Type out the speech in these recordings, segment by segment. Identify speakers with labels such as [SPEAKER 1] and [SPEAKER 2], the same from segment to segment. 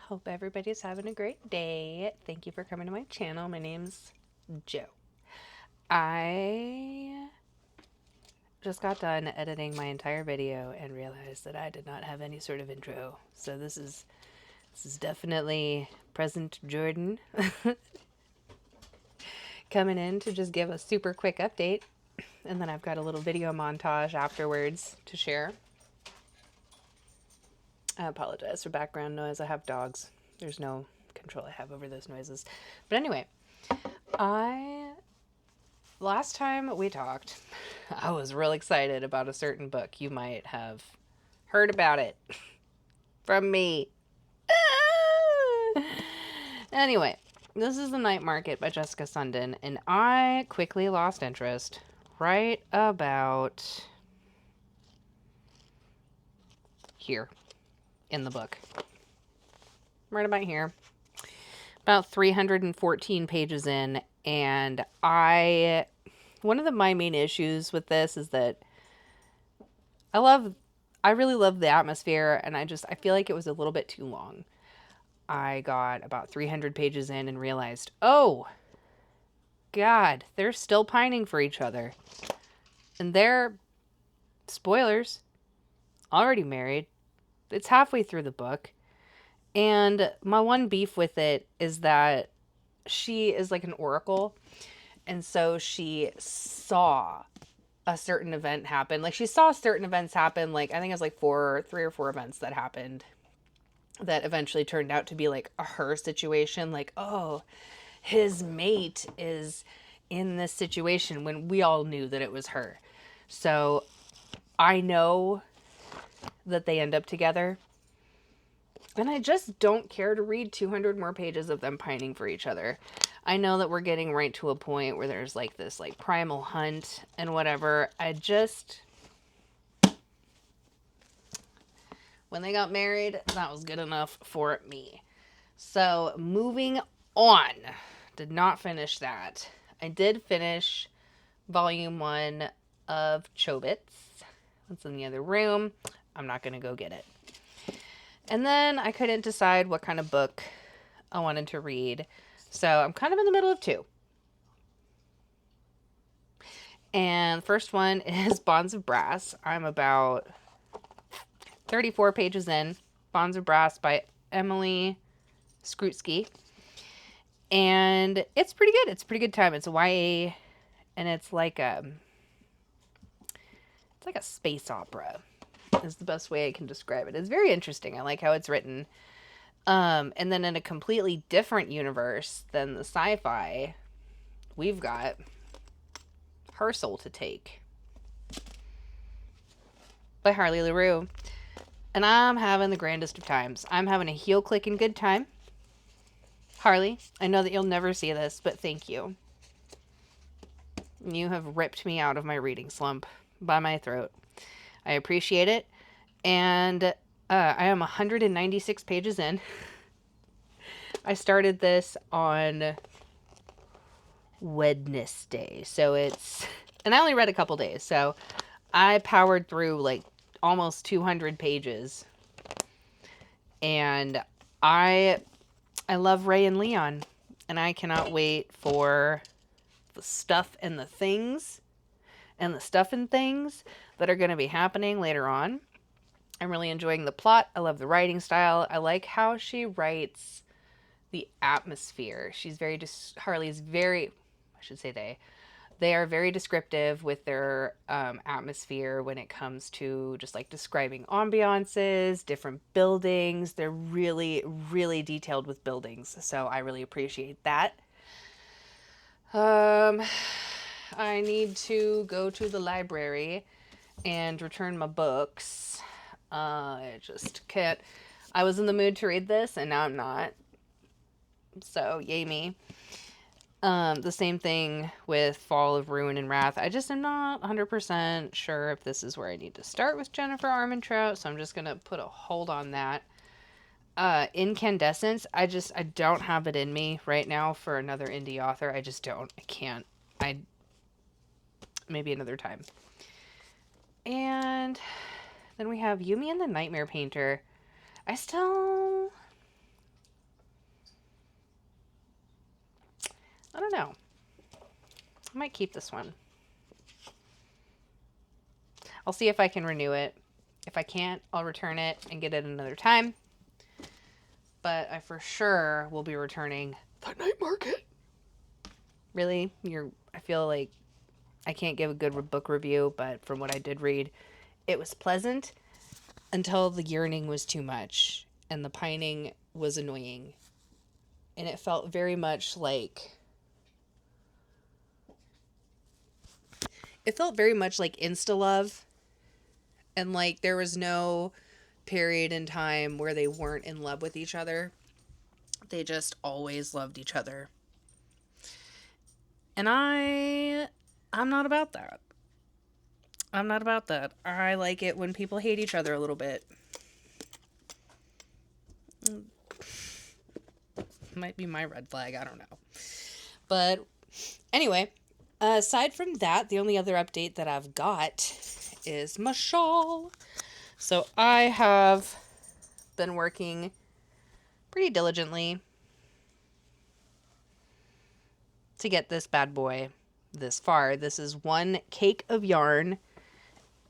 [SPEAKER 1] Hope everybody's having a great day. Thank you for coming to my channel. My name's Joe. I just got done editing my entire video and realized that I did not have any sort of intro. So this is definitely present Jordan coming in to just give a super quick update. And then I've got a little video montage afterwards to share. I apologize for background noise. I have dogs. There's no control I have over those noises. But anyway, last time we talked, I was real excited about a certain book. You might have heard about it from me. Anyway, this is The Night Market by Jessica Sundin, and I quickly lost interest right about here in the book. Right about here. About 314 pages in, and one of my main issues with this is that I really love the atmosphere, and I feel like it was a little bit too long. I got about 300 pages in and realized, oh, God, they're still pining for each other. And they're, spoilers, already married. It's halfway through the book. And my one beef with it is that she is like an oracle. And so she saw a certain event happen. Like, she saw certain events happen. Like, I think it was like 3 or 4 events that happened that eventually turned out to be like a her situation. Like, oh, his mate is in this situation, when we all knew that it was her. So I know that they end up together. And I just don't care to read 200 more pages of them pining for each other. I know that we're getting right to a point where there's like this like primal hunt and whatever. When they got married, that was good enough for me. So moving on. Did not finish that. I did finish volume 1 of Chobits. It's in the other room. I'm not going to go get it. And then I couldn't decide what kind of book I wanted to read. So I'm kind of in the middle of 2. And the first one is Bonds of Brass. I'm about 34 pages in. Bonds of Brass by Emily Skrutsky. And it's pretty good. It's a pretty good time. It's a YA, and it's like a space opera is the best way I can describe it. It's very interesting. I like how it's written. And then in a completely different universe than the sci-fi, we've got Her Soul to Take by Harley Laroux. And I'm having the grandest of times. I'm having a heel-clicking good time. Harley, I know that you'll never see this, but thank you. You have ripped me out of my reading slump by my throat. I appreciate it. And I am 196 pages in. I started this on Wednesday. And I only read a couple days. So I powered through like almost 200 pages. And I love Ray and Leon. And I cannot wait for the stuff and the things and the stuff and things that are going to be happening later on. I'm really enjoying the plot. I love the writing style. I like how she writes the atmosphere. Harley's very, I should say they are very descriptive with their atmosphere when it comes to just like describing ambiances, different buildings. They're really, really detailed with buildings. So I really appreciate that. I need to go to the library and return my books. I just can't. I was in the mood to read this, and now I'm not. So, yay me. The same thing with Fall of Ruin and Wrath. I just am not 100% sure if this is where I need to start with Jennifer Armentrout, so I'm just going to put a hold on that. Incandescence, I don't have it in me right now for another indie author. I just don't. I can't. Maybe another time. And then we have Yumi and the Nightmare Painter. I still I don't know. I might keep this one. I'll see if I can renew it. If I can't, I'll return it and get it another time. But I for sure will be returning the night market. Really? I feel like I can't give a good book review, but from what I did read, it was pleasant until the yearning was too much and the pining was annoying. And it felt very much like insta-love, and like there was no period in time where they weren't in love with each other. They just always loved each other. And I'm not about that. I'm not about that. I like it when people hate each other a little bit. Might be my red flag, I don't know. But anyway, aside from that, the only other update that I've got is my shawl. So I have been working pretty diligently to get this bad boy this far. This is one cake of yarn,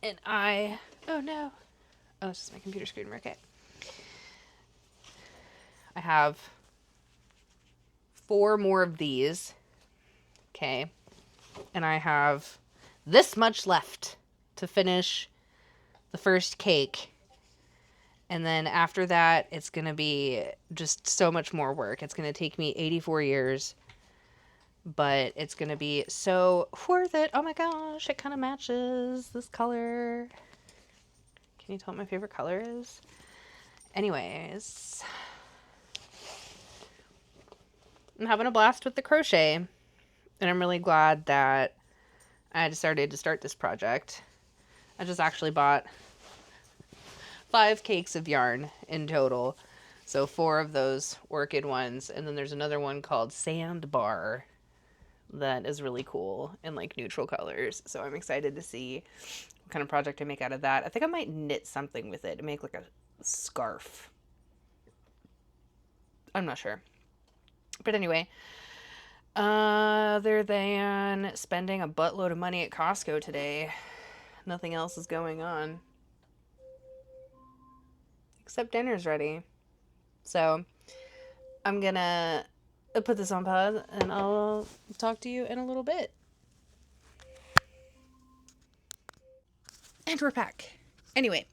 [SPEAKER 1] and oh no, it's just my computer screen. Okay. I have 4 more of these. Okay. And I have this much left to finish the first cake. And then after that, it's going to be just so much more work. It's going to take me 84 years. But it's going to be so worth it. Oh my gosh, it kind of matches this color. Can you tell what my favorite color is? Anyways, I'm having a blast with the crochet. And I'm really glad that I decided to start this project. I just actually bought 5 cakes of yarn in total. So 4 of those orchid ones. And then there's another one called Sandbar that is really cool in like neutral colors. So I'm excited to see what kind of project I make out of that. I think I might knit something with it and make like a scarf. I'm not sure. But anyway, other than spending a buttload of money at Costco today, nothing else is going on. Except dinner's ready. So I'm gonna put this on pause and I'll talk to you in a little bit. And we're back. Anyway,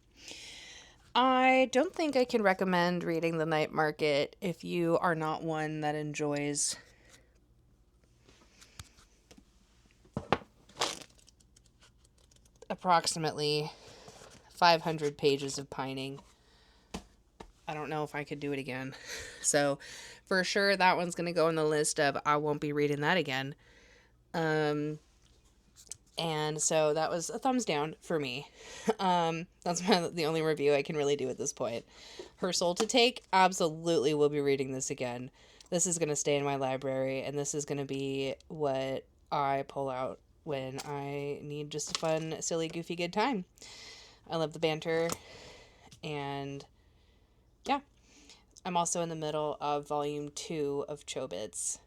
[SPEAKER 1] I don't think I can recommend reading The Night Market if you are not one that enjoys approximately 500 pages of pining. I don't know if I could do it again. So for sure, that one's going to go on the list of I won't be reading that again. And so that was a thumbs down for me. That's the only review I can really do at this point. Her Soul to Take, absolutely will be reading this again. This is going to stay in my library, and this is going to be what I pull out when I need just a fun, silly, goofy, good time. I love the banter, and yeah. I'm also in the middle of volume 2 of Chobits.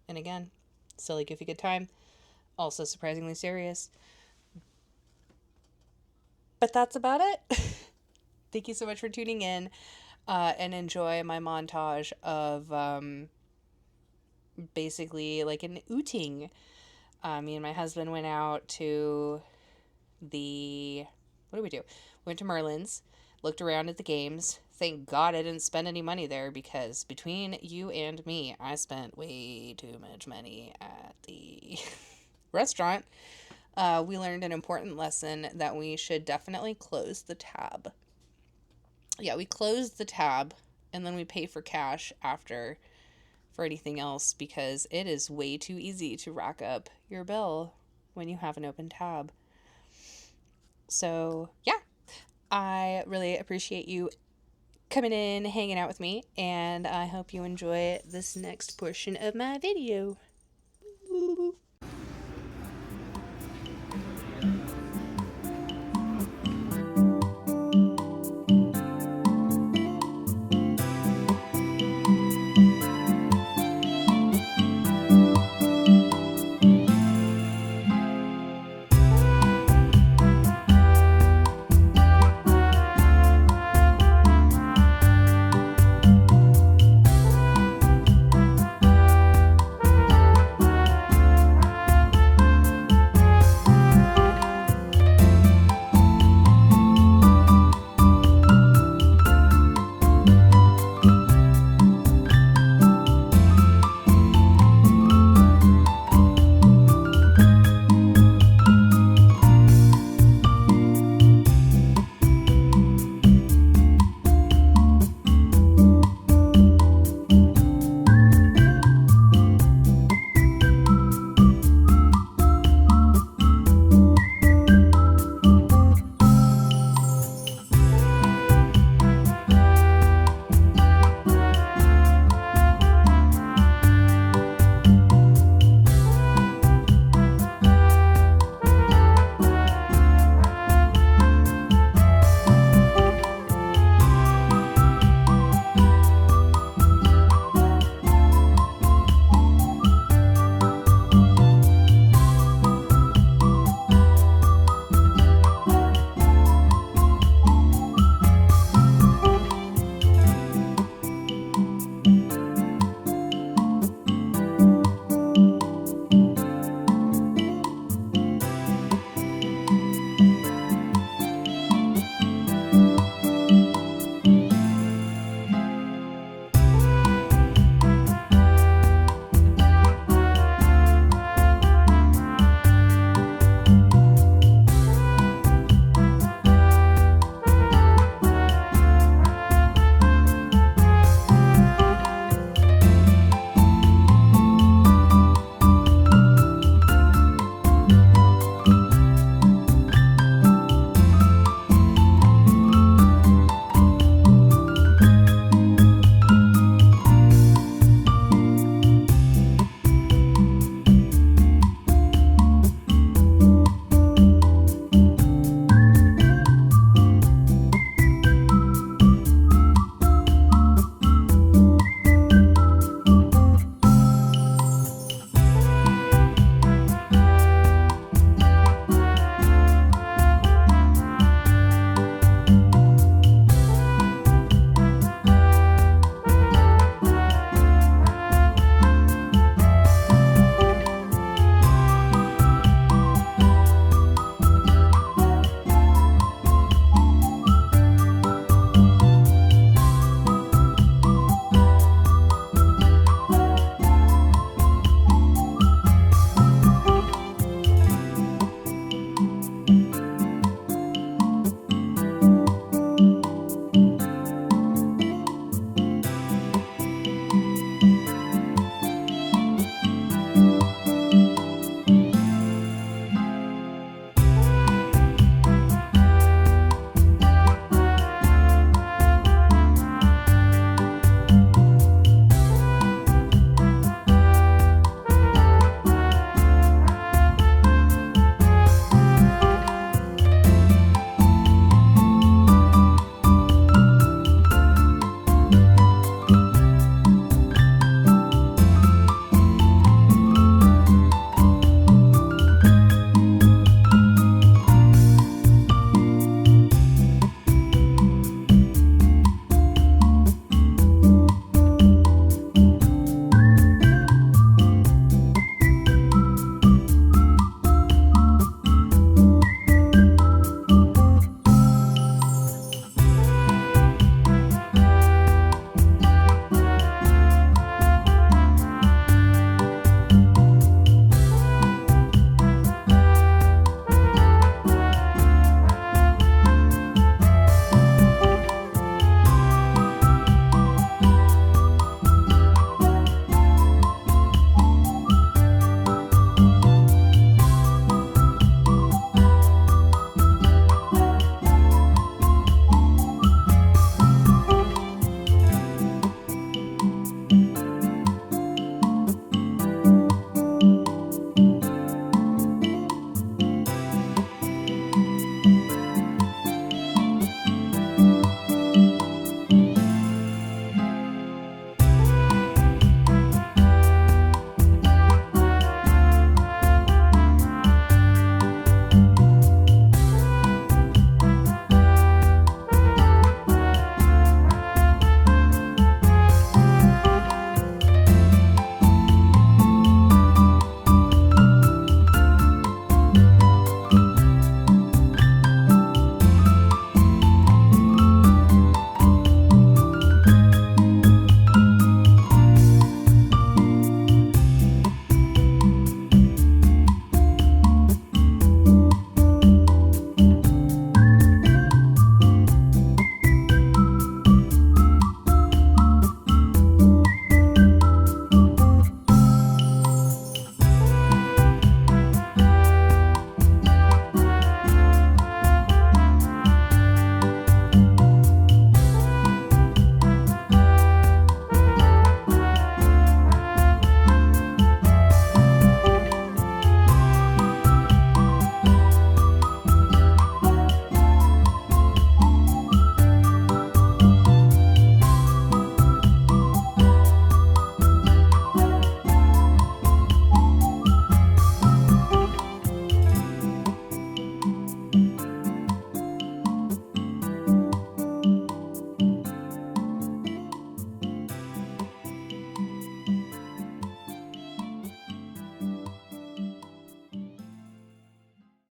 [SPEAKER 1] And again, silly, goofy, good time. Also surprisingly serious. But that's about it. Thank you so much for tuning in, and enjoy my montage of basically like an outing. Me and my husband went out to what did we do? Went to Merlyn's, looked around at the games. Thank God I didn't spend any money there, because between you and me, I spent way too much money at the restaurant. We learned an important lesson that we should definitely close the tab. Yeah, we closed the tab and then we pay for cash after for anything else, because it is way too easy to rack up your bill when you have an open tab. So, yeah, I really appreciate you coming in, hanging out with me, and I hope you enjoy this next portion of my video.